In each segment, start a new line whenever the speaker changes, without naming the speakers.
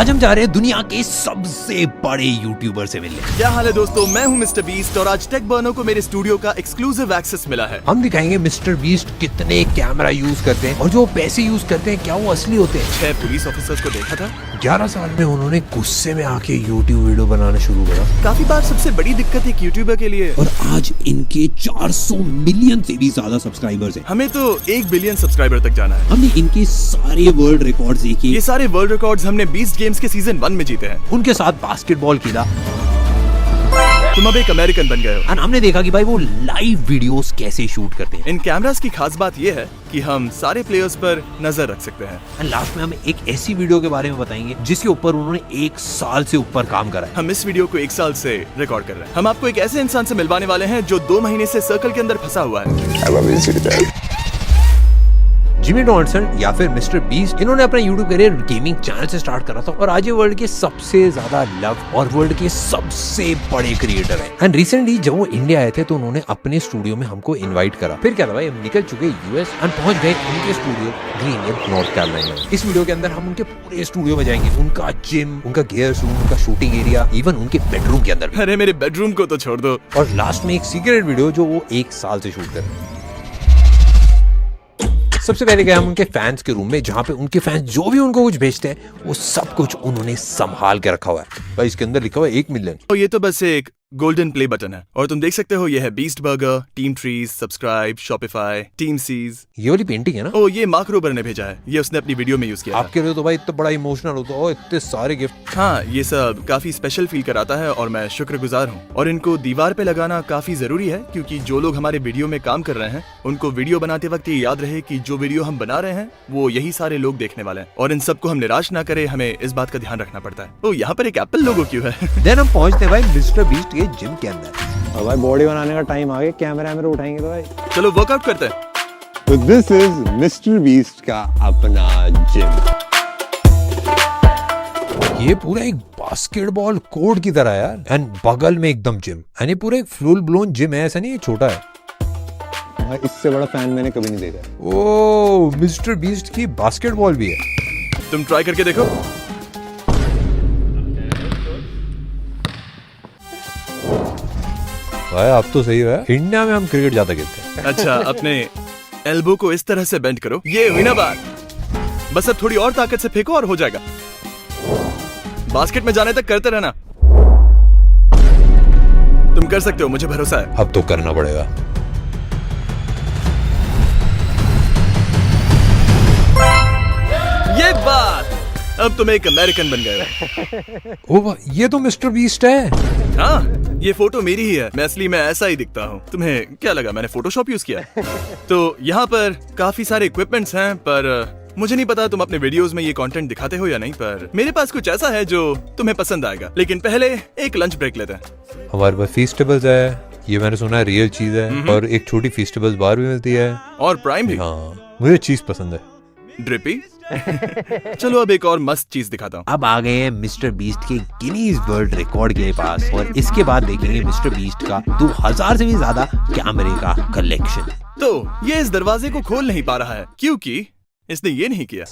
आज हम जा रहे हैं दुनिया के सबसे बड़े यूट्यूबर से मिलने।
क्या हाल है दोस्तों, मैं हूं मिस्टर बीस्ट और आज टेक बर्नो को मेरे स्टूडियो का एक्सक्लूसिव एक्सेस मिला है।
हम दिखाएंगे मिस्टर बीस्ट कितने कैमरा यूज करते हैं और जो पैसे यूज करते हैं क्या वो असली होते हैं।
6 पुलिस ऑफिसर्स को देखा था।
11 साल में उन्होंने गुस्से में आके यूट्यूब वीडियो बनाना शुरू करा।
काफी बार सबसे बड़ी दिक्कत एक यूट्यूबर के लिए।
और आज इनके 400 मिलियन से भी ज्यादा सब्सक्राइबर्स हैं।
हमें तो 1 बिलियन सब्सक्राइबर तक जाना है।
हमने इनके सारे वर्ल्ड रिकॉर्ड्स देखे।
ये सारे वर्ल्ड रिकॉर्ड्स हमने बीस्ट गेम्स के सीजन 1 में जीते हैं।
उनके साथ बास्केटबॉल खेला।
तुम अब एक अमेरिकन बन गए हो।
और हमने देखा कि भाई वो लाइव वीडियोस कैसे शूट करते हैं।
इन कैमरास की खास बात ये है कि हम सारे प्लेयर्स पर नजर रख सकते हैं।
और लास्ट में हम एक ऐसी वीडियो के बारे में बताएंगे जिसके ऊपर उन्होंने 1 साल से ऊपर काम करा है।
हम इस वीडियो को 1 साल से रिकॉर्ड कर रहे हैं। हम आपको एक ऐसे इंसान से मिलवाने वाले हैं जो 2 महीने से सर्कल के अंदर फंसा हुआ है।
जिमी डॉनल्सन या फिर मिस्टर बीस्ट, इन्होंने अपना यूट्यूब करियर गेमिंग चैनल से स्टार्ट करा था और आज ये वर्ल्ड के सबसे ज्यादा लव और वर्ल्ड के सबसे बड़े क्रिएटर हैं। एंड रिसेंटली जब वो इंडिया आए थे तो उन्होंने अपने स्टूडियो में हमको इनवाइट करा। फिर क्या था भाई, हम निकल चुके यूएस एंड पहुंच गए उनके स्टूडियो ग्रीनवुड नॉर्थ कैरोलिना। इस वीडियो के अंदर हम उनके पूरे स्टूडियो में जाएंगे, उनका जिम, उनका गियर रूम, उनका शूटिंग एरिया, इवन उनके बेडरूम के अंदर।
अरे मेरे बेडरूम को तो छोड़ दो।
और लास्ट में एक सीक्रेट वीडियो जो वो 1 साल से शूट कर रहे हैं। सबसे पहले गए हम उनके फैंस के रूम में, जहाँ पे उनके फैंस जो भी उनको कुछ भेजते हैं वो सब कुछ उन्होंने संभाल के रखा हुआ है। भाई इसके अंदर लिखा हुआ है 1 मिलियन।
और ये तो बस एक गोल्डन प्ले बटन है और तुम देख सकते हो ये है Beast Burger, Team Trees, subscribe, Shopify, Team Seas.
ये वाली पेंटिंग है ना?
ओ ये मार्क रोबर ने भेजा है, ये उसने अपनी वीडियो में यूज किया था।
आपके लिए तो भाई इतना बड़ा इमोशनल होता है, इतने सारे गिफ्ट।
हाँ, ये सब काफी स्पेशल फील कराता है और मैं शुक्रगुजार हूँ। और इनको दीवार पे लगाना काफी जरूरी है क्योंकि जो लोग हमारे वीडियो में काम कर रहे हैं उनको वीडियो बनाते वक्त ये याद रहे कि जो वीडियो हम बना रहे हैं वो यही सारे लोग देखने वाले हैं और इन सबको हम निराश ना करे, हमें इस बात का ध्यान रखना पड़ता है। ओ यहाँ पर एक एप्पल लोगो क्यों है?
देन हम पहुंचते हैं भाई मिस्टर बीस्ट के जिम के अंदर।
और भाई बॉडी बनाने का टाइम आ गया, कैमरा उठाएंगे तो भाई।
चलो वर्कआउट करते हैं।
तो दिस इज मिस्टर बीस्ट का अपना जिम।
ये पूरा एक बास्केटबॉल कोर्ट की तरह है यार, एंड बगल में एकदम जिम। एंड ये पूरा एक फुल ब्लोन जिम है, ऐसा नहीं ये छोटा है।
भाई इससे बड़ा फैन मैंने कभी नहीं देखा।
ओ मिस्टर बीस्ट की बास्केटबॉल भी है।
तुम ट्राई करके देखो।
भाई आप तो सही है, इंडिया में हम क्रिकेट ज्यादा खेलते हैं।
अच्छा, अपने एल्बो को इस तरह से बेंड करो। ये हुई ना बात, बस अब थोड़ी और ताकत से फेंको और हो जाएगा। बास्केट में जाने तक करते रहना। तुम कर सकते हो, मुझे भरोसा है।
अब तो करना पड़ेगा।
ये बात, अब तुम एक अमेरिकन बन गए हो।
ओ ये तो मिस्टर बीस्ट है।
हाँ, ये फोटो मेरी ही है। मैं असली में ऐसा ही दिखता हूँ। तुम्हें क्या लगा मैंने फोटोशॉप यूज किया? तो यहाँ पर काफी सारे इक्विपमेंट्स हैं, पर मुझे नहीं पता तुम अपने वीडियोस में ये कंटेंट दिखाते हो या नहीं, पर मेरे पास कुछ ऐसा है जो तुम्हें पसंद आएगा। लेकिन पहले एक लंच ब्रेक लेते हैं।
हमारे पास फीस्टेबल्स है, ये मैंने सुना है रियल चीज है, और एक छोटी फीस्टेबल्स बार भी मिलती है
और प्राइम भी।
हाँ, मुझे चीज पसंद है।
ड्रिपी। चलो अब एक और मस्त चीज दिखाता हूँ।
अब आ गए हैं मिस्टर बीस्ट के गिनीज वर्ल्ड रिकॉर्ड के पास और इसके बाद देखेंगे मिस्टर बीस्ट का 2000 से भी ज्यादा कैमरे का कलेक्शन।
तो ये इस दरवाजे को खोल नहीं पा रहा है क्योंकि इसने ये नहीं किया।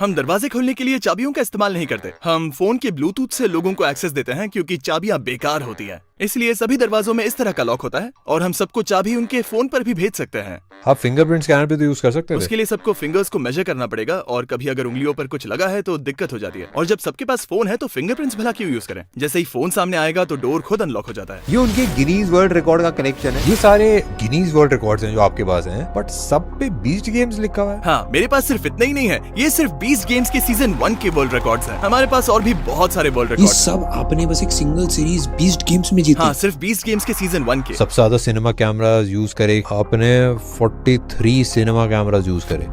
हम दरवाजे खोलने के लिए चाबियों का इस्तेमाल नहीं करते। हम फोन के ब्लूटूथ से लोगों को एक्सेस देते हैं क्योंकि चाबियां बेकार होती है। इसलिए सभी दरवाजों में इस तरह का लॉक होता है और हम सबको चाबी उनके फोन पर भी भेज सकते हैं।
आप फिंगरप्रिंट स्कैनर पे तो यूज कर सकते हैं।
उसके लिए सबको फिंगर्स को मेजर करना पड़ेगा और कभी अगर उंगलियों पर कुछ लगा है तो दिक्कत हो जाती है। और जब सबके पास फोन है तो फिंगरप्रिंट्स भला क्यों यूज करें? जैसे ही फोन सामने आएगा तो डोर खुद अनलॉक हो जाता है।
ये उनके गिनीज वर्ल्ड रिकॉर्ड का कलेक्शन है। ये सारे गिनीज वर्ल्ड रिकॉर्ड्स हैं जो आपके पास हैं, बट सब पे बीस्ट गेम्स लिखा हुआ है।
हाँ, मेरे पास सिर्फ इतना ही नहीं है, ये सिर्फ 20 गेम्स के सीजन 1 के वर्ल्ड रिकॉर्ड्स हैं। हमारे पास और भी बहुत सारे वर्ल्ड
ये
रिकॉर्ड्स।
सब आपने बस एक सिंगल सीरीज 20 गेम्स में जीती।
हाँ, सिर्फ 20 गेम्स के सीजन 1 के।
सबसे ज्यादा सिनेमा कैमरास यूज करे आपने 43 सिनेमा कैमरास यूज करे।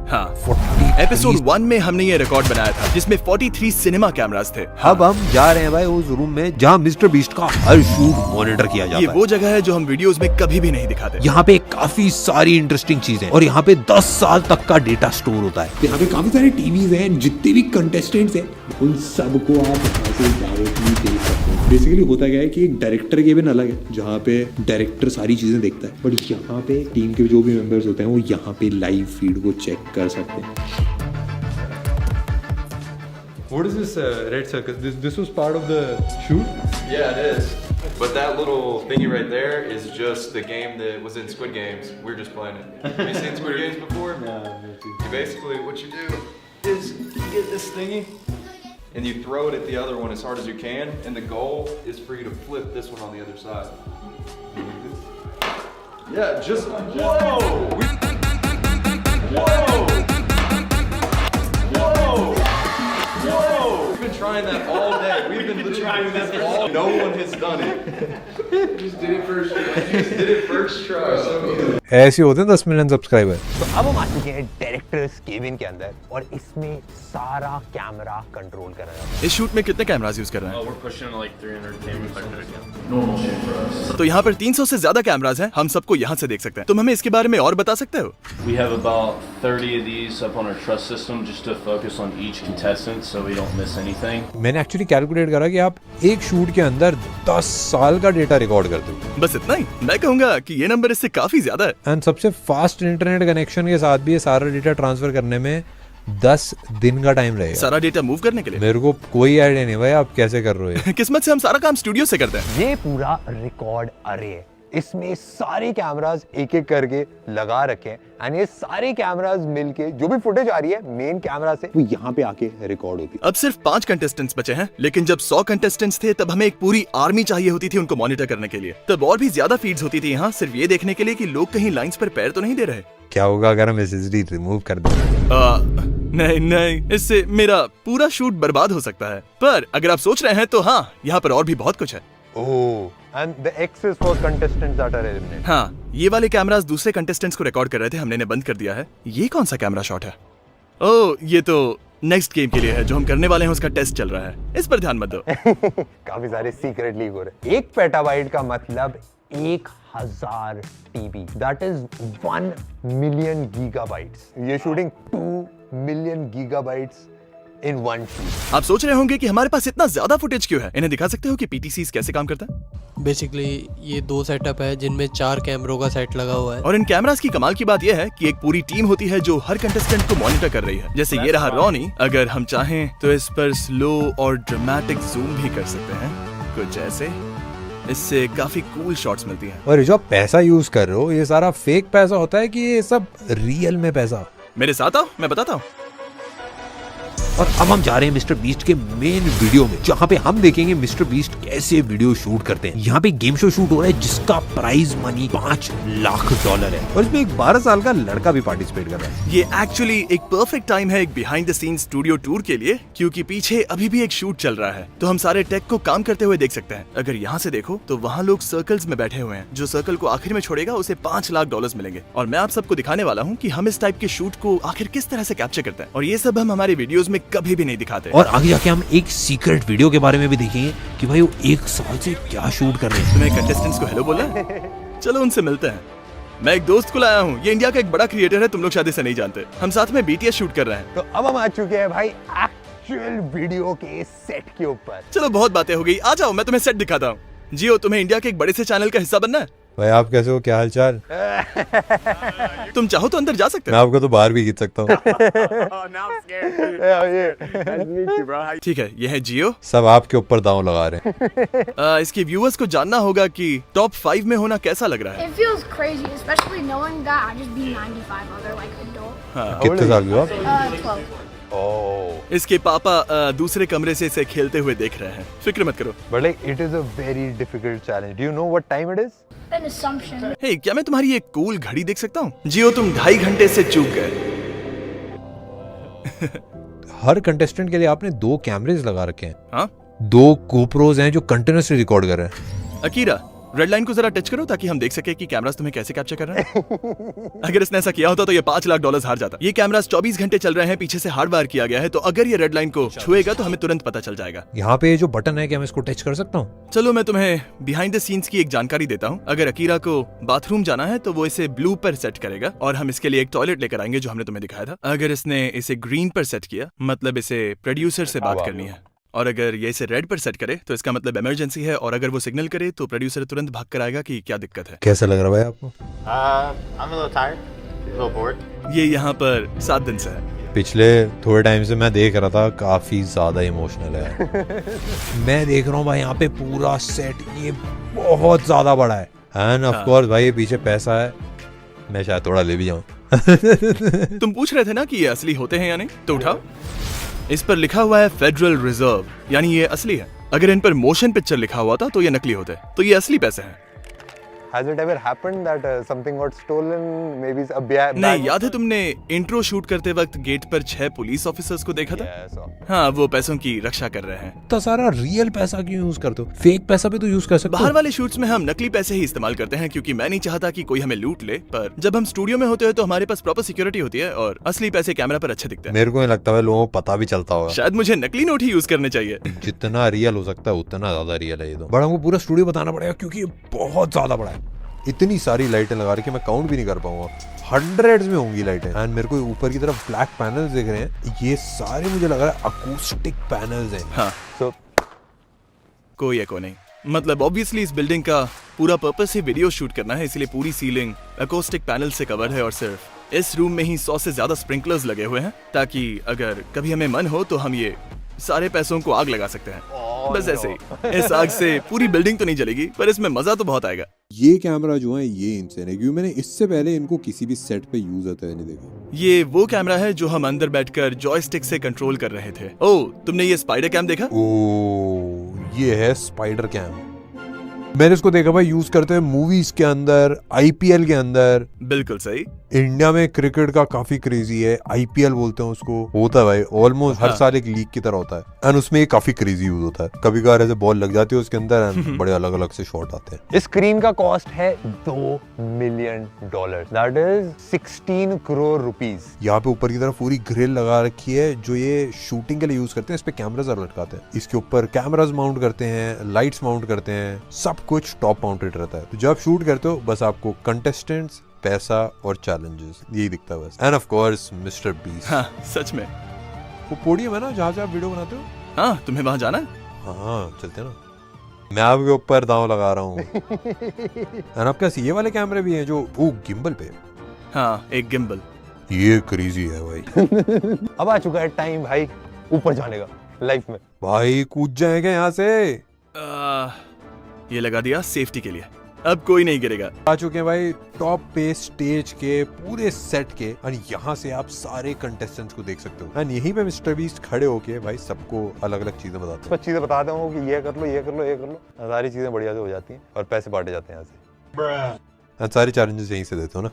हाँ,
43
एपिसोड 1 में हमने ये रिकॉर्ड बनाया था जिसमें 43 सिनेमा कैमरास थे।
अब हम जा रहे हैं भाई उस रूम में जहाँ मिस्टर बीस्ट का हर शूट मॉनिटर किया जाता
ये
है।
वो जगह है जो हम वीडियोस में कभी भी नहीं दिखाते।
यहाँ पे काफी सारी इंटरेस्टिंग चीजें और यहाँ पे 10 साल तक का डेटा स्टोर होता है। यहाँ पे काफी सारे टीवीज हैं, जितने भी कंटेस्टेंट्स हैं उन सबको आप यहाँ से डायरेक्टली देख सकते हैं। बेसिकली होता क्या है कि एक डायरेक्टर केबिन अलग है जहाँ पे डायरेक्टर सारी चीजें देखता है, बट यहाँ पे टीम के जो भी मेंबर्स होते हैं वो यहाँ पे लाइव फीड को चेक कर सकते हैं। What is this red circle? This was part of the shoot?
Yeah, it is. But that little thingy right there is just the game that was in Squid Games. We're just playing it. Have you seen Squid Games before?
Yeah,
You basically, what you do is you get this thingy and you throw it at the other one as hard as you can, and the goal is for you to flip this one on the other side. Yeah, just whoa! Whoa! We've been trying that all day. We've been literally trying this all. No one has done it. Just did it first try. Just did it first try. So easy.
ऐसे होते हैं 10 million subscriber.
तो अब हम आ चुके हैं directors cabin के अंदर और इसमें सारा कैमरा कंट्रोल कर रहा है।
इस शूट में कितने कैमरास यूज कर रहे हैं?
We're pushing like 300 cameras back there. Normal shit for us.
तो यहाँ पर 300 से ज्यादा कैमरास हैं, हम सबको यहाँ से देख सकते हैं। तुम hमें इसके बारे में और बता सकते हो?
We have about 30 of these up on our trust system just to focus on each contestant so we don't miss anything.
मैंने एक्चुअली कैलकुलेट करा कि आप एक शूट के अंदर 10 साल का डेटा रिकॉर्ड करते हो।
बस इतना ही? मैं कहूँगा कि ये नंबर इससे काफी ज्यादा है।
एंड सबसे फास्ट इंटरनेट कनेक्शन के साथ भी ये सारा डेटा ट्रांसफर करने में 10 दिन का टाइम रहेगा।
सारा डेटा मूव करने के लिए?
मेरे को कोई आइडिया नहीं भाई आप कैसे कर रहे हो।
किस्मत से हम सारा काम स्टूडियो से करते हैं।
ये पूरा रिकॉर्ड अरे है, इसमें सारे कैमरास एक एक करके लगा रखे हैं एंड ये सारे कैमरास मिलके जो भी फुटेज आ रही है मेन कैमरा से
वो यहाँ पे आके रिकॉर्ड होती है।
अब सिर्फ 5 कंटेस्टेंट्स बचे हैं, लेकिन जब 100 कंटेस्टेंट्स थे तब हमें एक पूरी आर्मी चाहिए होती थी उनको मॉनिटर करने के लिए। तब और भी ज्यादा फीड्स होती थी यहाँ, सिर्फ ये देखने के लिए कि लोग कहीं लाइंस पर पैर तो नहीं दे रहे।
क्या होगा अगर हम SSD रिमूव कर दें?
नहीं, इससे मेरा पूरा शूट बर्बाद हो सकता है। पर अगर आप सोच रहे हैं तो हाँ, यहाँ पर और भी बहुत कुछ है।
And the X is for contestants that are eliminated.
हाँ, ये वाले कैमरास दूसरे कंटेस्टेंट्स को रिकॉर्ड कर रहे थे, हमने इन्हें बंद कर दिया है। ये कौन सा कैमरा शॉट है? ओह, ये तो नेक्स्ट गेम के लिए है जो हम करने वाले हैं, उसका टेस्ट चल रहा है। इस पर ध्यान मत दो।
काफी सारे सीक्रेट लीक हो रहे हैं। 1 पेटाबाइट का मतलब 1000 TB, that is 1 million gigabytes. ये shooting 2 million gigabytes in one shoot.
आप सोच रहे होंगे कि हमारे पास इतना ज्यादा फुटेज क्यों है? इन्हें दिखा सकते हो कि PTCs कैसे काम करता है?
बेसिकली ये 2 सेटअप है जिनमें 4 कैमरों का सेट लगा हुआ है।
और इन कैमरास की कमाल की बात यह है कि एक पूरी टीम होती है जो हर कंटेस्टेंट को मॉनिटर कर रही है। जैसे ये रहा रॉनी, अगर हम चाहें तो इस पर स्लो और ड्रामेटिक जूम भी कर सकते हैं, कुछ ऐसे। इससे काफी कूल शॉट्स मिलती हैं।
और ये जो आप पैसा यूज कर रहे हो ये सारा फेक पैसा होता है कि ये सब रियल में पैसा?
मेरे साथ आओ, मैं बताता हूँ।
और अब हम जा रहे हैं मिस्टर बीस्ट के मेन वीडियो में, जहाँ पे हम देखेंगे मिस्टर बीस्ट कैसे वीडियो शूट करते हैं। यहाँ पे गेम शो शूट हो रहा है जिसका प्राइज मनी $5 लाख है और इसमें एक 12 साल का लड़का भी पार्टिसिपेट कर रहा है।
ये एक्चुअली एक परफेक्ट टाइम है एक behind the scene studio tour के लिए, क्योंकि पीछे अभी भी एक शूट चल रहा है, तो हम सारे टेक को काम करते हुए देख सकते हैं। अगर यहाँ से देखो तो वहाँ लोग सर्कल्स में बैठे हुए हैं। जो सर्कल को आखिर में छोड़ेगा उसे $5 लाख मिलेंगे। और मैं आप सबको दिखाने वाला हूँ कि हम इस टाइप के शूट को आखिर किस तरह से कैप्चर करते हैं, और ये सब हम हमारे वीडियोस में कभी भी नहीं दिखाते।
और आगे जाके हम एक सीक्रेट वीडियो के बारे में भी देखेंगे कि भाई वो 1 साल से क्या शूट कर रहे हैं।
तुम्हें कंटेस्टेंट्स को हेलो बोला? चलो उनसे मिलते हैं। मैं एक दोस्त को लाया हूँ, ये इंडिया का एक बड़ा क्रिएटर है, तुम लोग शायद इसे नहीं जानते। हम साथ में BTS शूट कर रहे हैं।
तो अब हम आ चुके हैं भाई एक्चुअल वीडियो के सेट के ऊपर।
चलो बहुत बातें हो गई, आ जाओ मैं तुम्हें सेट दिखाता हूँ। जियो, तुम्हें इंडिया के एक बड़े से चैनल का हिस्सा बनना है।
भाई आप कैसे हो, क्या हालचाल?
तुम चाहो तो अंदर जा सकते
मैं आपको तो बाहर भी खींच सकता हूँ।
ठीक है, ये है जियो।
सब आपके ऊपर दांव लगा रहे हैं।
इसके व्यूअर्स को जानना होगा कि टॉप 5 में होना कैसा लग रहा है।
It feels crazy, especially knowing that I just beat 95 other like adult.
कितने साल के हो आप?
12.
इसके पापा दूसरे कमरे से इसे खेलते हुए देख रहे हैं। फिक्र मत करो।
But like it is a very difficult challenge. Do you know what time it is?
An assumption.
हे, क्या मैं तुम्हारी एक कूल घड़ी देख सकता हूँ? जियो, तुम 2.5 घंटे से चूक गए।
हर कंटेस्टेंट के लिए आपने 2 कैमरेज लगा रखे हैं।
हाँ?
2 GoPros हैं जो कंटिन्यूअसली रिकॉर्ड कर रहे हैं।
अकीरा, रेड लाइन को जरा टच करो ताकि हम देख सके कि कैमरास तुम्हें कैसे कैप्चर कर रहे हैं। अगर इसने ऐसा किया होता तो ये $5 लाख हार जाता। ये कैमरास 24 घंटे चल रहे हैं, पीछे से हार्ड वायर किया गया है, तो अगर ये रेड लाइन को छुएगा तो हमें तुरंत पता चल जाएगा।
यहाँ पे जो बटन है क्या मैं इसको टच कर सकता हूँ?
चलो मैं तुम्हें बिहाइंड द सीन्स की एक जानकारी देता हूँ। अगर अकीरा को बाथरूम जाना है तो वो इसे ब्लू पर सेट करेगा और हम इसके लिए एक टॉयलेट लेकर आएंगे जो हमने तुम्हें दिखाया था। अगर इसने इसे ग्रीन पर सेट किया मतलब इसे प्रोड्यूसर से बात करनी है, और अगर ये इसे रेड पर सेट करे तो इसका मतलब इमरजेंसी है, और अगर वो सिग्नल करे तो प्रोड्यूसर तुरंत भाग कर आएगा कि क्या दिक्कत है।
कैसा लग रहा है भाई आपको?
I'm a little tired.
ये यहाँ पर 7 दिन से है।
पिछले थोड़े टाइम से मैं देख रहा था, काफी ज्यादा इमोशनल है। मैं देख रहा हूँ भाई यहाँ पे पूरा सेट, ये बहुत ज्यादा बड़ा है। एंड ऑफ कोर्स भाई ये पीछे पैसा है, मैं शायद थोड़ा ले भी जाऊँ।
तुम पूछ रहे थे ना कि ये असली होते हैं या नहीं, तो उठाओ। इस पर लिखा हुआ है फेडरल रिजर्व, यानी ये असली है। अगर इन पर मोशन पिक्चर लिखा हुआ था तो ये नकली होते, तो ये असली पैसे हैं।
Has it ever happened that something got stolen? Maybe a bag?
नहीं, याद है तुमने इंट्रो शूट करते वक्त गेट पर 6 पुलिस ऑफिसर्स को देखा था?
Yes, sir.
हाँ, वो पैसों की रक्षा कर रहे हैं।
तो सारा रियल पैसा क्यों यूज करते हो? फेक पैसा भी तो यूज कर सकते हो।
बाहर वाले शूट्स में हम नकली पैसे ही इस्तेमाल करते हैं क्योंकि मैं नहीं चाहता कि कोई हमें लूट ले, पर जब हम स्टूडियो में होते हैं तो हमारे पास प्रॉपर सिक्योरिटी होती है और असली पैसे कैमरा पर अच्छे दिखते हैं।
मेरे को नहीं लगता है लोगों को पता भी चलता होगा।
शायद मुझे नकली नोट ही यूज करने चाहिए।
जितना रियल हो सकता है उतना ज्यादा रियल है ये तो। बड़ा हमको पूरा स्टूडियो बताना पड़ेगा क्योंकि ये बहुत ज्यादा बड़ा है। इतनी सारी लाइटें लगा रखी, मैं काउंट भी नहीं कर पाऊंगा, हंड्रेड्स में होंगी लाइटें। एंड मेरे को ऊपर की तरफ ब्लैक पैनल्स दिख रहे हैं, ये सारे मुझे लग रहा है अकूस्टिक पैनल्स हैं।
हाँ,
So,
कोई एको नहीं। मतलब ऑब्वियसली इस बिल्डिंग का पूरा पर्पस ही वीडियो शूट करना है, इसलिए पूरी सीलिंग अकोस्टिक पैनल से कवर है और सिर्फ इस रूम में ही 100 से ज्यादा स्प्रिंकलर्स लगे हुए हैं ताकि अगर कभी हमें मन हो तो हम ये सारे पैसों को आग लगा सकते हैं। बस ऐसे ही। इस आग से पूरी बिल्डिंग तो नहीं जलेगी, पर इसमें मजा तो बहुत आएगा।
ये कैमरा जो है ये इनसेन है, क्योंकि मैंने इससे पहले इनको किसी भी सेट पे यूज होते हुए नहीं देखा।
ये वो कैमरा है जो हम अंदर बैठकर जॉयस्टिक से कंट्रोल कर रहे थे। ओह, तुमने ये स्पाइडर कैम देखा?
ओ, ये है स्पाइडर कैम। मैंने इसको देखा भाई यूज करते हुए मूवीज के अंदर, आईपीएल के अंदर।
बिल्कुल सही।
इंडिया में क्रिकेट का काफी क्रेजी है, आईपीएल बोलते हैं उसको, होता है भाई ऑलमोस्ट हर साल एक लीग की तरह होता है। एंड उसमें ये काफी क्रेजी यूज होता है। कभी कभार ऐसे बॉल लग जाती है उसके अंदर एंड बड़े अलग अलग से शॉट आते हैं।
इस स्क्रीन का कॉस्ट है $2 million, that is 16 crore rupees.
यहाँ पे ऊपर की तरफ पूरी ग्रिल लगा रखी है जो ये शूटिंग के लिए यूज करते हैं। इस पे कैमरास लटकाते हैं, इसके ऊपर कैमरास माउंट करते हैं, लाइट्स माउंट करते हैं, सब कुछ टॉप माउंटेड रहता है। तो जब शूट करते हो बस आपको कंटेस्टेंट्स, पैसा और चैलेंजेस, यही दिखता है बस। End of course mister beast.
हाँ, सच में।
वो पोडियम है ना जहाँ से आप वीडियो बनाते हो?
हाँ, तुम्हें वहाँ जाना है?
हाँ, चलते हैं ना। मैं आपके ऊपर दांव लगा रहा हूँ। एंड आपके पास ये वाले कैमरे भी हैं जो वो गिम्बल पे?
हाँ, एक गिम्बल।
ये क्रेजी है भाई।
अब आ चुका है टाइम भाई ऊपर जाने का लाइफ में।
भाई कूद जाएंगे यहाँ से।
ये लगा दिया सेफ्टी के लिए, अब कोई नहीं गिरेगा।
आ चुके हैं भाई टॉप पे स्टेज के पूरे सेट के, और यहाँ से आप सारे कंटेस्टेंट्स को देख सकते हो। एंड यहीं पे मिस्टर बीस्ट खड़े होके भाई सबको अलग अलग चीजें बताते हैं।
कुछ चीजें बताते हैं कि ये कर लो, ये कर लो, ये कर लो, सारी चीजें बढ़िया से हो जाती हैं और पैसे बांटे जाते हैं यहाँ से।
एंड सारे चैलेंजेस यहीं से देते हो ना?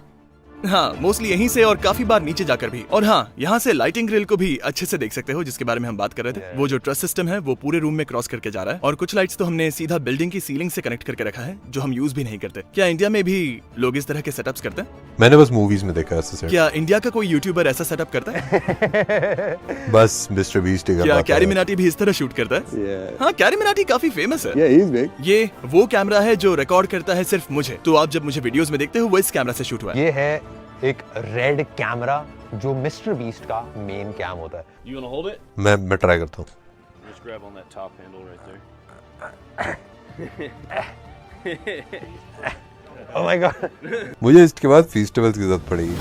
हाँ, मोस्टली यहीं से और काफी बार नीचे जाकर भी। और हाँ, यहाँ से लाइटिंग ग्रिल को भी अच्छे से देख सकते हो जिसके बारे में हम बात कर रहे थे। वो जो ट्रस सिस्टम है वो पूरे रूम में क्रॉस करके जा रहा है और कुछ लाइट्स तो हमने सीधा बिल्डिंग की सीलिंग से कनेक्ट करके रखा है जो हम यूज भी नहीं करते। क्या इंडिया में भी लोग इस तरह के सेटअप्स करते हैं?
मैंने बस मूवीज में देखा ऐसा सेट।
क्या इंडिया का कोई यूट्यूबर ऐसा सेटअप करता है?
बस मिस्टर बीस्ट।
क्या कैरी मिनाटी भी इस तरह शूट करता है? हाँ, कैरी मिनाटी काफी फेमस है।
Yeah, he's big.
ये वो कैमरा है जो रिकॉर्ड करता है सिर्फ मुझे। तो आप जब मुझे वीडियोस में देखते हो वो इस कैमरा से शूट हुआ है।
ये है एक रेड कैमरा जो मिस्टर बीस्ट का मेन कैम होता है।
You wanna hold it?
मैं ट्राई करता हूँ।
Just grab on that top handle right there.
Oh my God.
मुझे इसके बाद फेस्टिवल्स की जरूरत पड़ेगी।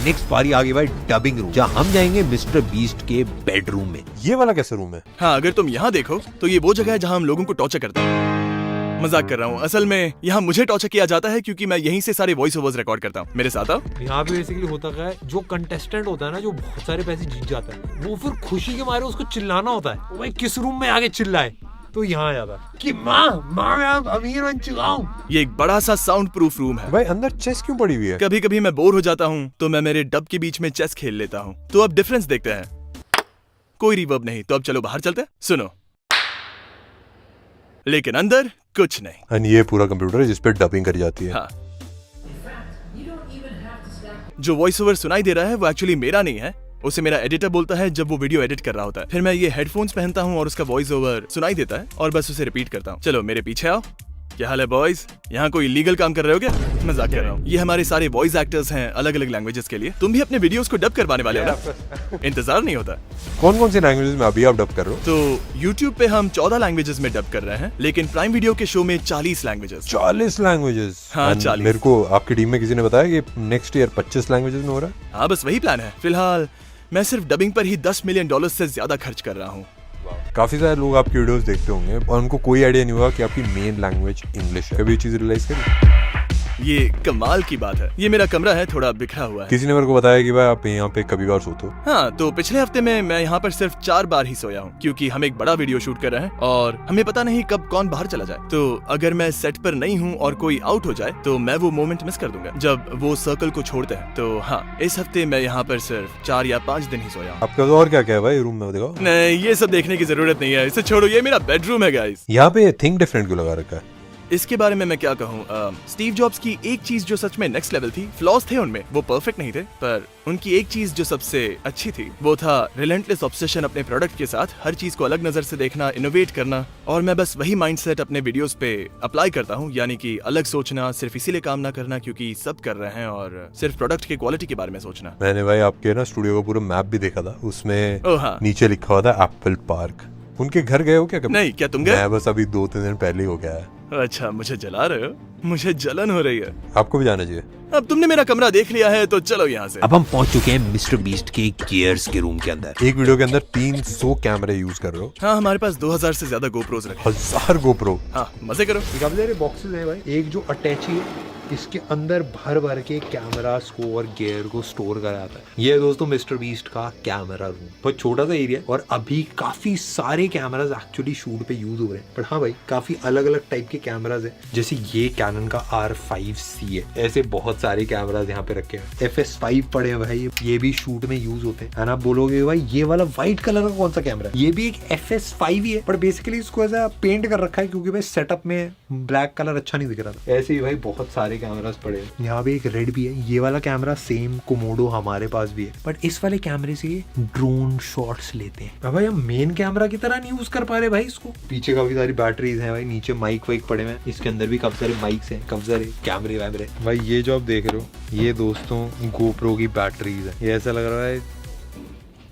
नेक्स्ट पारी आ गई भाई डबिंग रूम, जहाँ हम जाएंगे मिस्टर बीस्ट के बेडरूम में। ये वाला कैसा रूम है?
हाँ, अगर तुम यहाँ देखो तो ये वो जगह है जहाँ हम लोगों को टॉर्चर करते हैं। मजाक कर रहा हूँ, असल में यहाँ मुझे टॉर्चर किया जाता है क्योंकि मैं यहीं से सारे वॉइस ओवर्स रिकॉर्ड करता हूँ। मेरे साथ आओ।
यहाँ पे बेसिकली होता क्या है, जो कंटेस्टेंट होता है ना, जो बहुत सारे पैसे जीत जाता है, वो फिर खुशी के मारे उसको चिल्लाना होता है, ओ भाई किस रूम में आगे चिल्लाए, तो यहाँ आ जाता है कि माँ मैं अमीर बन चुका हूँ।
ये एक बड़ा सा साउंड प्रूफ रूम है।
भाई अंदर चेस क्यों पड़ी हुई है?
कभी कभी मैं बोर हो जाता हूँ तो मैं मेरे डब के बीच में चेस खेल लेता हूँ। तो अब डिफरेंस देखते हैं। कोई रिवर्ब नहीं, तो अब चलो बाहर चलते हैं। सुनो, लेकिन अंदर कुछ नहीं।
एंड ये पूरा कंप्यूटर है जिसपे डबिंग करी जाती है।
हाँ। जो वॉइस ओवर सुनाई दे रहा है वो एक्चुअली मेरा नहीं है, उसे मेरा एडिटर बोलता है जब वो वीडियो एडिट कर रहा होता है। फिर मैं ये हेडफोन्स पहनता हूँ और उसका वॉइस ओवर सुनाई देता है और बस उसे रिपीट करता हूँ। चलो मेरे पीछे आओ। क्या हाल है बॉयज? यहाँ कोई इलीगल काम कर रहे हो क्या? मजाक कर रहा हूँ। ये हमारे सारे वॉइस एक्टर्स हैं अलग अलग लैंग्वेजेस के लिए। तुम भी अपने वीडियोस को डब करवाने वाले हो ना? इंतजार नहीं होता?
कौन कौन सी लैंग्वेजेस में अभी आप डब कर रहे हो?
तो YouTube पे हम 14 लैंग्वेजेस में डब कर रहे हैं, लेकिन प्राइम वीडियो के शो में 40 लैंग्वेजेस।
40 लैंग्वेजेस?
हाँ, 40।
मेरे को आपकी टीम में किसी ने बताया कि नेक्स्ट ईयर 25 लैंग्वेजेस में हो रहा है।
हाँ, बस वही प्लान है। फिलहाल मैं सिर्फ डबिंग पर ही $10 मिलियन से ज्यादा खर्च कर रहा हूँ।
काफी सारे लोग आपकी वीडियोस देखते होंगे और उनको कोई आइडिया नहीं होगा कि आपकी मेन लैंग्वेज इंग्लिश है। कभी ये चीज रियलाइज करी?
ये कमाल की बात है। ये मेरा कमरा है, थोड़ा बिखरा हुआ है।
किसी ने मेरे को बताया कि भाई आप यहाँ पे कभी बार सोते हो।
हाँ, तो पिछले हफ्ते में मैं यहाँ पर सिर्फ 4 बार ही सोया हूँ, क्योंकि हम एक बड़ा वीडियो शूट कर रहे हैं और हमें पता नहीं कब कौन बाहर चला जाए। तो अगर मैं सेट पर नहीं हूँ और कोई आउट हो जाए तो मैं वो मोमेंट मिस कर दूंगा जब वो सर्कल को छोड़ते हैं। तो हाँ, इस हफ्ते मैं यहाँ पर सिर्फ 4 या 5 दिन ही सोया हूँ।
आपका और क्या क्या है भाई रूम में, दिखाओ।
नहीं, ये सब देखने की जरूरत नहीं है, इसे छोड़ो। ये मेरा बेडरूम है गाइस।
यहाँ पे थिंक डिफरेंट क्यों लगा रखा है?
इसके बारे में मैं क्या कहूँ। स्टीव जॉब्स की एक चीज जो सच में नेक्स्ट लेवल थी, फ्लॉज थे उनमें, वो परफेक्ट नहीं थे, पर उनकी एक चीज जो सबसे अच्छी थी वो था रिलेंटलेस ऑब्सेशन अपने प्रोडक्ट के साथ, हर चीज को अलग नजर से देखना, इनोवेट करना। और मैं बस वही माइंडसेट अपने वीडियोस पे अप्लाई करता हूँ, यानी कि अलग सोचना, सिर्फ इसीलिए काम ना करना क्योंकि सब कर रहे हैं, और सिर्फ प्रोडक्ट की क्वालिटी के बारे में सोचना।
मैंने भाई आपके ना स्टूडियो का पूरा मैप भी देखा था, उसमें
ओह हाँ।
नीचे लिखा हुआ था एप्पल पार्क। उनके घर गए हो क्या कभी?
नहीं, क्या तुम गए?
मैं बस अभी 2-3 दिन पहले ही हो गया है।
अच्छा, मुझे जला रहे हो? मुझे जलन हो रही है।
आपको भी जाना चाहिए।
अब तुमने मेरा कमरा देख लिया है तो चलो यहाँ से।
अब हम पहुंच चुके हैं मिस्टर बीस्ट के गियर्स के रूम के अंदर।
एक वीडियो के अंदर 300 कैमरे यूज कर रहे हो।
हाँ, हमारे पास 2000 से ज्यादा गोप्रोज रखे।
1000 गोप्रो?
हाँ, मजे करो।
काफी सारे बॉक्सेस हैं भाई। एक जो अटैची है, इसके अंदर भर भर के कैमरास को और गियर को स्टोर करा जाता है। ये दोस्तों मिस्टर बीस्ट का कैमरा रूम। बहुत छोटा सा एरिया और अभी काफी सारे कैमरास एक्चुअली शूट पे यूज हो रहे हैं। पर हाँ भाई, काफी अलग अलग टाइप के कैमरास है। जैसे ये कैनन का R5C है। ऐसे बहुत सारे कैमरास यहाँ पे रखे हैं। FS5 पड़े हैं भाई, ये भी शूट में यूज होते हैं। एंड आप बोलोगे भाई ये वाला व्हाइट कलर का कौन सा कैमरा है? ये भी एक FS5 ही है, पर बेसिकली इसको ऐसा पेंट कर रखा है क्योंकि भाई सेटअप में ब्लैक कलर अच्छा नहीं दिख रहा था। ऐसे ही भाई बहुत सारे कैमरास पड़े हैं। यहाँ पे एक रेड भी है। ये वाला कैमरा सेम कोमोडो हमारे पास भी है, बट इस वाले कैमरे से ड्रोन शॉट्स लेते हैं। अब भाई हम मेन कैमरा की तरह नहीं यूज कर पा रहे भाई इसको। पीछे काफी सारी बैटरीज हैं भाई, नीचे माइक वाइक पड़े हैं, इसके अंदर भी काफी सारे माइक्स हैं, काफी सारे कैमरे वैमरे। भाई ये जो आप देख रहे हो, ये दोस्तों गोप्रो की बैटरीज है। ये ऐसा लग रहा है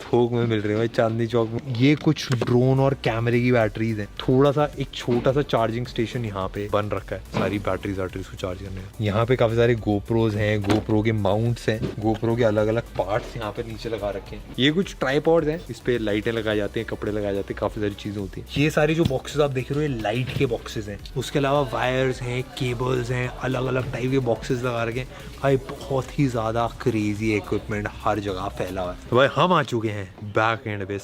थोक में मिल रही है भाई, चांदनी चौक में। ये कुछ ड्रोन और कैमरे की बैटरीज हैं। थोड़ा सा एक छोटा सा चार्जिंग स्टेशन यहाँ पे बन रखा है, सारी बैटरीज को चार्ज करने का। यहाँ पे काफी सारे गोप्रोज हैं, गोप्रो के माउंट्स हैं, गोप्रो के अलग अलग पार्ट्स यहाँ पे नीचे लगा रखे हैं। ये कुछ ट्राइपॉड्स हैं, इस पे लाइटें लगाई जाती हैं, कपड़े लगाए जाते हैं, काफी सारी चीजें होती है। ये सारे जो बॉक्सेस आप देख रहे हो, ये लाइट के बॉक्सेस हैं। उसके अलावा वायर्स हैं, केबल्स हैं, अलग अलग टाइप के बॉक्सेस लगा रखे हैं। भाई बहुत ही ज्यादा क्रेजी इक्विपमेंट हर जगह फैला हुआ है। तो भाई हम आ चुके हैं बैक एंड पे।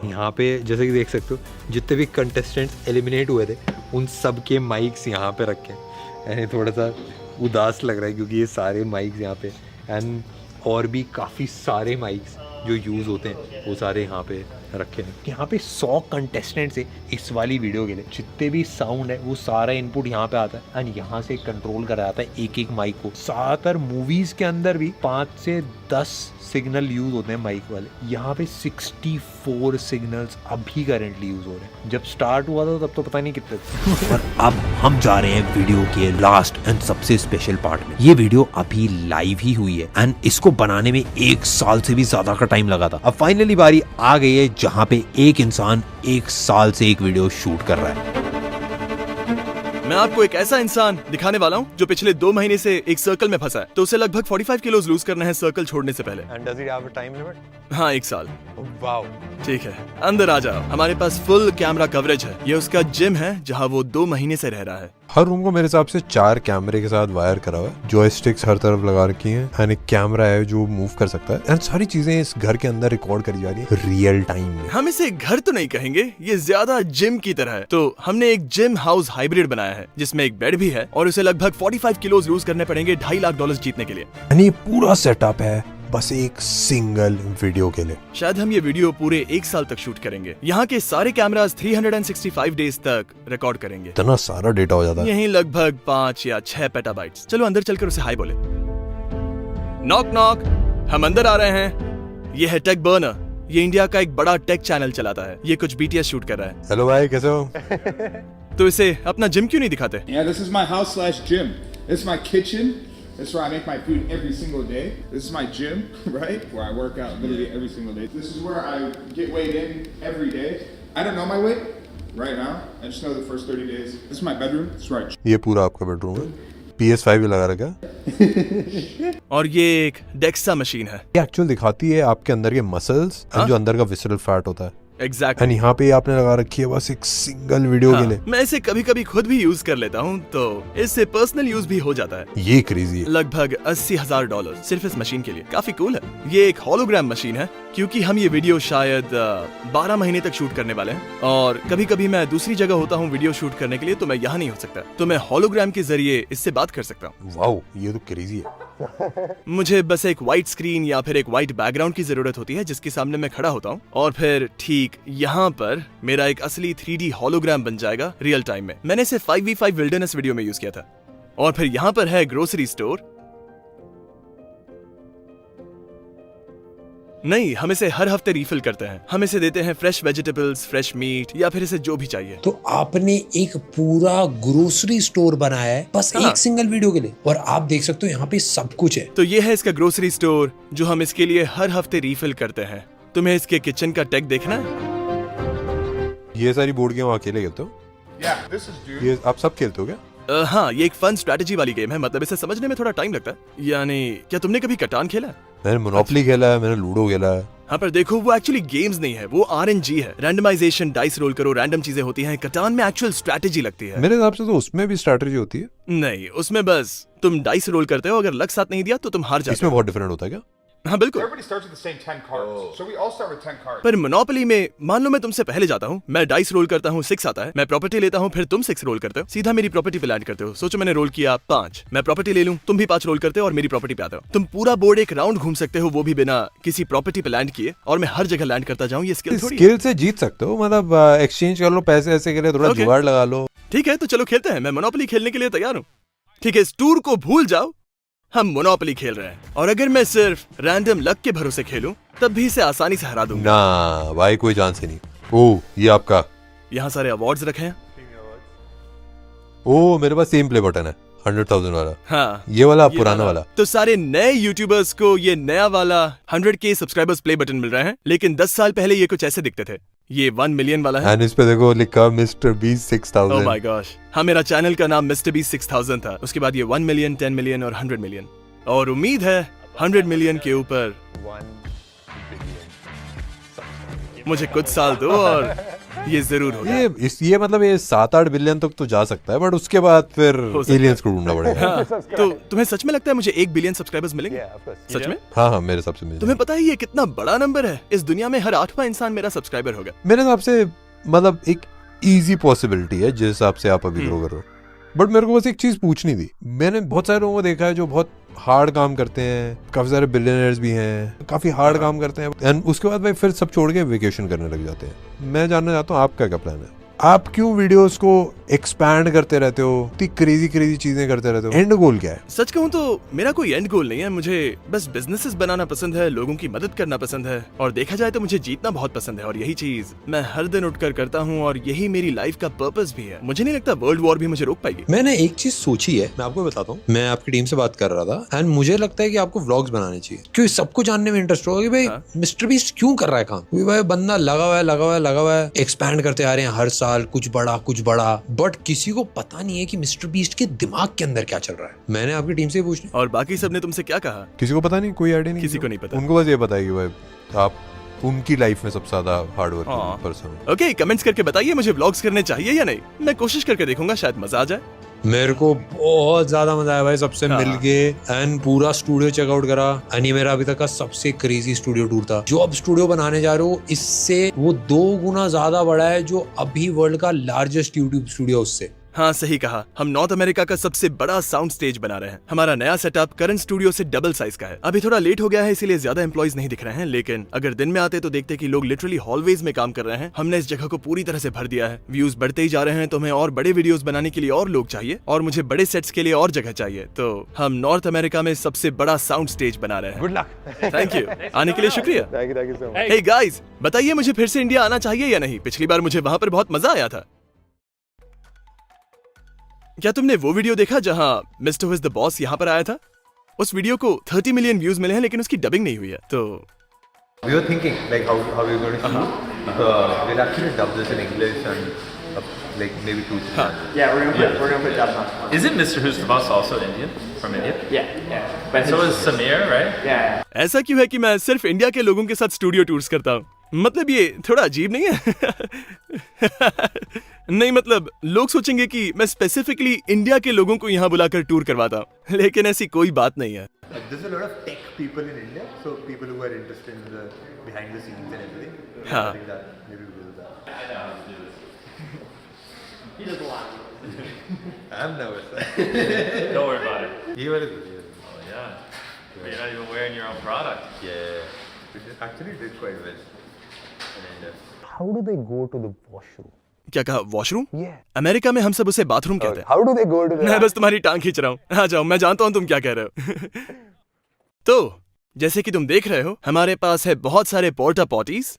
यहाँ पे जैसे कि देख सकते हो, जितने भी कंटेस्टेंट्स एलिमिनेट हुए थे उन सब के माइक्स यहाँ पे रखे हैं। यानी थोड़ा सा उदास लग रहा है क्योंकि ये सारे माइक्स यहाँ पे, एंड और भी काफ़ी सारे माइक्स जो यूज़ होते हैं वो सारे यहाँ पे रखे हैं। यहाँ पे 100 कंटेस्टेंट्स है इस वाली वीडियो के लिए। जितने भी साउंड है वो सारा इनपुट यहाँ पे आता है एंड यहाँ से कंट्रोल करा जाता है एक एक माइक को। ज़्यादातर मूवीज के अंदर भी 5 से 10 सिग्नल यूज होते हैं माइक वाले। यहाँ पे 64 सिग्नल्स अभी करेंटली यूज हो रहे हैं। जब स्टार्ट हुआ था तब तो पता नहीं कितने थे।
और अब हम जा रहे हैं वीडियो के लास्ट एंड सबसे स्पेशल पार्ट में। ये वीडियो अभी लाइव ही हुई है एंड इसको बनाने में 1 साल से भी ज्यादा का टाइम लगा था। अब फाइनली बारी आ गई है जहाँ पे एक इंसान 1 साल से एक वीडियो शूट कर रहा है।
मैं आपको एक ऐसा इंसान दिखाने वाला हूँ जो पिछले 2 महीने से एक सर्कल में फंसा है। तो उसे लगभग 45 किलोज लूज करना है सर्कल छोड़ने से पहले।
And does it have a time limit?
हाँ, 1 साल।
Wow.
ठीक है, अंदर आ जाओ। हमारे पास फुल कैमरा कवरेज है। ये उसका जिम है जहाँ वो 2 महीने से रह रहा है।
हर रूम को मेरे हिसाब से 4 कैमरे के साथ वायर करा हुआ है। जॉयस्टिक्स हर तरफ लगा रखी हैं एंड एक कैमरा है जो मूव कर सकता है एंड सारी चीजें इस घर के अंदर रिकॉर्ड करी जा रही है रियल टाइम में।
हम इसे घर तो नहीं कहेंगे, ये ज्यादा जिम की तरह है। तो हमने एक जिम हाउस हाइब्रिड बनाया है जिसमें एक बेड भी है और उसे लगभग 45 किलोज लूज करने पड़ेंगे $2.5 लाख जीतने के लिए।
यानी पूरा सेटअप है बस एक सिंगल वीडियो के लिए।
शायद हम ये वीडियो पूरे 1 साल तक शूट करेंगे। यहाँ के सारे कैमरास 365 डेज तक रिकॉर्ड करेंगे।
इतना सारा डेटा हो जाता है।
यही लगभग 5 या 6 पेटाबाइट्स। चलो अंदर चलकर उसे हाय बोले। नॉक नॉक, हम अंदर आ रहे हैं। ये है टेक बर्नर। ये इंडिया का एक बड़ा टेक चैनल चलाता है। ये कुछ BTS शूट कर रहा है।
हेलो भाई, कैसे हो?
तो इसे अपना जिम क्यों नहीं दिखाते?
Yeah, this is my house/gym. This is my kitchen. This is where I make my food every single day. This is my gym, right? Where I work out literally every single day. This is where I get weighed in every day. I don't know my weight right now. I just know the first 30 days. This is my bedroom. This is where I
ये पूरा आपका bedroom है, PS5 भी लगा रखा है।
और ये एक डेक्सा मशीन है।
ये एक्चुअल दिखाती है आपके अंदर के मसल्स जो अंदर का विसरल फैट होता है।
एग्जैक्टली।
एंड यहाँ पे आपने लगा रखी है बस एक सिंगल वीडियो के लिए।
मैं इसे कभी कभी खुद भी यूज कर लेता हूँ, तो इससे पर्सनल यूज भी हो जाता है।
ये क्रेजी है।
लगभग $80,000 सिर्फ इस मशीन के लिए। काफी कूल है। ये एक होलोग्राम मशीन है, क्योंकि हम ये वीडियो शायद 12 महीने तक शूट करने वाले हैं, और कभी कभी मैं दूसरी जगह होता हूँ वीडियो शूट करने के लिए, तो मैं यहाँ नहीं हो सकता, तो मैं होलोग्राम के जरिए इससे बात कर सकता हूँ।
वाओ, ये तो क्रेजी है।
मुझे बस एक व्हाइट स्क्रीन या फिर एक व्हाइट बैकग्राउंड की जरूरत होती है, जिसके सामने मैं खड़ा होता हूँ, और फिर ठीक यहाँ पर मेरा एक असली 3D होलोग्राम बन जाएगा रियल टाइम में। मैंने इसे 5v5 विल्डरनेस वीडियो में यूज किया था। और फिर यहाँ पर है ग्रोसरी स्टोर। नहीं, हम इसे हर हफ्ते रिफिल करते हैं। हम इसे देते हैं फ्रेश वेजिटेबल्स, फ्रेश मीट, या फिर इसे जो भी चाहिए।
तो आपने एक पूरा ग्रोसरी स्टोर बनाया है बस एक सिंगल वीडियो के लिए, और आप देख सकते हो यहाँ पे सब कुछ है।
तो ये है इसका ग्रोसरी स्टोर, जो हम इसके लिए हर हफ्ते रिफिल करते हैं। तुम्हें इसके किचन का टेक देखना है?
ये सारी बोर्ड गेम अकेले खेलते हो?
Yeah, this is dude.
ये आप सब खेलते हो क्या?
हाँ, ये एक फन स्ट्रेटेजी वाली गेम है। मतलब इसे समझने में थोड़ा टाइम लगता है। यानी क्या तुमने कभी कटान खेला है?
मैंने मोनोपोली खेला है, मैंने लूडो खेला है।
हाँ, पर देखो वो एक्चुअली गेम्स नहीं है, वो RNG है। रैंडमाइजेशन, डाइस रोल करो, रैंडम चीजें होती हैं। कटान में एक्चुअल स्ट्रेटेजी लगती है।
मेरे हिसाब से तो उसमें भी स्ट्रेटेजी होती है।
नहीं, उसमें बस तुम डाइस रोल करते हो, अगर लक साथ नहीं दिया तो तुम हार जाते हो।
इसमें बहुत डिफरेंट होता है क्या?
हाँ बिल्कुल।
Everybody starts with the same 10 cards. So we all start with 10 cards.
पर मोनोपोली में मान लो मैं तुमसे पहले जाता हूँ, मैं डाइस रोल करता हूँ, 6 आता है, मैं प्रॉपर्टी लेता हूँ, फिर तुम 6 रोल करते हो, सीधा मेरी प्रॉपर्टी पे लैंड करते हो। सोचो मैंने रोल किया 5, मैं प्रॉपर्टी ले लूं, तुम भी 5 रोल करते हो और मेरी प्रॉपर्टी पे आते हो। तुम पूरा बोर्ड एक राउंड घूम सकते हो, वो भी बिना किसी प्रॉपर्टी पे लैंड किए, और मैं हर जगह लैंड करता जाऊँ। ये स्किल थोड़ी है।
स्किल से जीत सकते हो, मतलब एक्सचेंज कर लो पैसे ऐसे के लिए, थोड़ा जुगाड़ लगा लो।
ठीक है, तो चलो खेलते हैं। मैं मोनोपोली खेलने के लिए तैयार हूँ। ठीक है, इस टूर को भूल जाओ, हम मोनोपोली खेल रहे हैं। और अगर मैं सिर्फ रैंडम लक के भरोसे खेलूं, तब भी इसे आसानी से हरा दूंगा।
ना भाई, कोई चांस ही नहीं। ओह, ये आपका।
यहाँ सारे अवार्ड्स रखे हैं।
ओह, मेरे पास सेम प्ले बटन है, 100,000 वाला।
हाँ,
ये वाला पुराना वाला।
तो सारे नए यूट्यूबर्स को ये नया वाला 100K सब्सक्राइबर्स प्ले बटन मिल रहे हैं, लेकिन 10 साल पहले ये कुछ ऐसे दिखते थे। ये 1 मिलियन वाला है।
एंड इस पे देखो लिखा mister beast 6000।
Oh my gosh. हाँ, मेरा चैनल का नाम मिस्टर बीस्ट 6000 था। उसके बाद ये 1 मिलियन, 10 मिलियन और 100 मिलियन, और उम्मीद है 100 मिलियन के ऊपर मुझे कुछ साल दो और ये जरूर होगा।
ये मतलब ये 7-8 बिलियन तक तो जा सकता है, बट उसके बाद फिर एलियंस को ढूंढना पड़ेगा।
हाँ, तो तुम्हें सच में लगता है मुझे 1 बिलियन सब्सक्राइबर्स मिलेंगे? सच में?
हाँ, मेरे हिसाब से मिलेंगे।
तुम्हें पता है ये कितना बड़ा नंबर है? इस दुनिया में हर 8वां इंसान मेरा सब्सक्राइबर होगा।
मेरे हिसाब से मतलब एक इजी पॉसिबिलिटी है जिस हिसाब से आप अभी ग्रो कर रहे हो। बट मेरे को बस एक चीज पूछनी थी। मैंने बहुत सारे लोगों को देखा है जो बहुत हार्ड काम करते हैं, काफी सारे बिलियनर्स भी हैं, काफी हार्ड काम करते हैं, एंड उसके बाद भाई फिर सब छोड़ के वेकेशन करने लग जाते हैं। मैं जानना चाहता हूँ आपका क्या प्लान है? आप क्यों वीडियोस को एक्सपैंड करते रहते हो, इतनी क्रेजी चीजें करते रहते हो? एंड गोल क्या है?
सच कहूँ तो मेरा कोई एंड गोल नहीं है। मुझे बस बिजनेसेस बनाना पसंद है, लोगों की मदद करना पसंद है, और देखा जाए तो मुझे जीतना बहुत पसंद है, और यही चीज मैं हर दिन उठकर करता हूँ, और यही मेरी लाइफ का पर्पस भी है। मुझे नहीं लगता वर्ल्ड वॉर भी मुझे रोक पाएगी।
मैंने एक चीज सोची है, मैं आपको बताता हूँ। मैं आपकी टीम से बात कर रहा था, एंड मुझे लगता है कि आपको व्लॉग्स बनाने चाहिए, क्योंकि सबको जानने में इंटरेस्ट होगा कि भाई मिस्टर बीस्ट क्यों कर रहा है काम। क्योंकि भाई बंदा लगा हुआ है, एक्सपैंड करते आ रहे हैं हर साल, कुछ बड़ा, बट किसी को पता नहीं है कि मिस्टर बीस्ट के दिमाग के अंदर क्या चल रहा है। मैंने आपकी टीम से पूछना।
और बाकी सब ने तुमसे क्या कहा?
किसी को पता नहीं, कोई आइडिया नहीं,
किसी को नहीं पता।
उनको बस ये पता है कि भाई आप उनकी लाइफ में सबसे ज्यादा हार्ड वर्किंग पर्सन हो।
ओके, कमेंट्स करके बताइए मुझे व्लॉग्स करने चाहिए या नहीं। मैं कोशिश करके देखूंगा, शायद मजा आ जाए।
मेरे को बहुत ज्यादा मजा आया भाई सबसे मिलके, एंड पूरा स्टूडियो चेकआउट करा। एंड ये मेरा अभी तक का सबसे क्रेजी स्टूडियो टूर था। जो अब स्टूडियो बनाने जा रहे हो, इससे वो 2 गुना ज्यादा बड़ा है जो अभी वर्ल्ड का लार्जेस्ट यूट्यूब स्टूडियो उससे।
हाँ, सही कहा। हम नॉर्थ अमेरिका का सबसे बड़ा साउंड स्टेज बना रहे हैं। हमारा नया सेटअप करंट स्टूडियो से डबल साइज का है। अभी थोड़ा लेट हो गया है, इसीलिए ज्यादा एम्प्लॉइज नहीं दिख रहे हैं, लेकिन अगर दिन में आते तो देखते कि लोग लिटरली हॉलवेज में काम कर रहे हैं। हमने इस जगह को पूरी तरह से भर दिया है। व्यूज बढ़ते ही जा रहे हैं, तो हमें और बड़े वीडियोस बनाने के लिए और लोग चाहिए, और मुझे बड़े सेट्स के लिए और जगह चाहिए। तो हम नॉर्थ अमेरिका में सबसे बड़ा साउंड स्टेज बना रहे हैं।
Good luck.
थैंक यू, आने के लिए शुक्रिया।
Thank you so much.
Hey guys, बताइए मुझे फिर से इंडिया आना चाहिए या नहीं? पिछली बार मुझे वहां पर बहुत मजा आया था। क्या तुमने वो वीडियो देखा जहां मिस्टर विज द बॉस यहाँ पर आया था? उस वीडियो को 30 मिलियन व्यूज मिले हैं, लेकिन उसकी डबिंग नहीं हुई है। तो
We were thinking like how we're going to shoot. We'll actually dub this in English and like maybe 2.
Yeah, we're gonna put dubs on.
Isn't Mr. Who's the Boss also Indian? From India?
Yeah. But
So is Samir, right?
Yeah.
ऐसा क्यों है कि मैं सिर्फ India के लोगों के साथ स्टूडियो टूर्स करता हूँ? मतलब ये थोड़ा अजीब नहीं है? नहीं, मतलब लोग सोचेंगे कि मैं स्पेसिफिकली इंडिया के लोगों को यहाँ बुलाकर टूर करवाता हूँ, लेकिन ऐसी कोई बात नहीं है।
There's a lot of tech people in India, so people who are interested in the behind the scenes and everything.
हाँ.
I think that maybe we'll do that.
I know how to do this.
He does a lot.
I'm nervous.
Don't worry about it.
He was good.
Oh yeah. But you're not even wearing your own product.
Yeah. We actually did quite well in India. How do they go to the washroom?
क्या कहा? Washroom?
Yeah.
America में हम सब उसे bathroom कहते हैं।
How do they go to the?
मैं बस तुम्हारी टांग खींच रहा हूँ। आ जाओ, मैं जानता हूँ तुम क्या कह रहे हो। तो जैसे कि तुम देख रहे हो, हमारे पास है बहुत सारे पोर्टा पॉटीज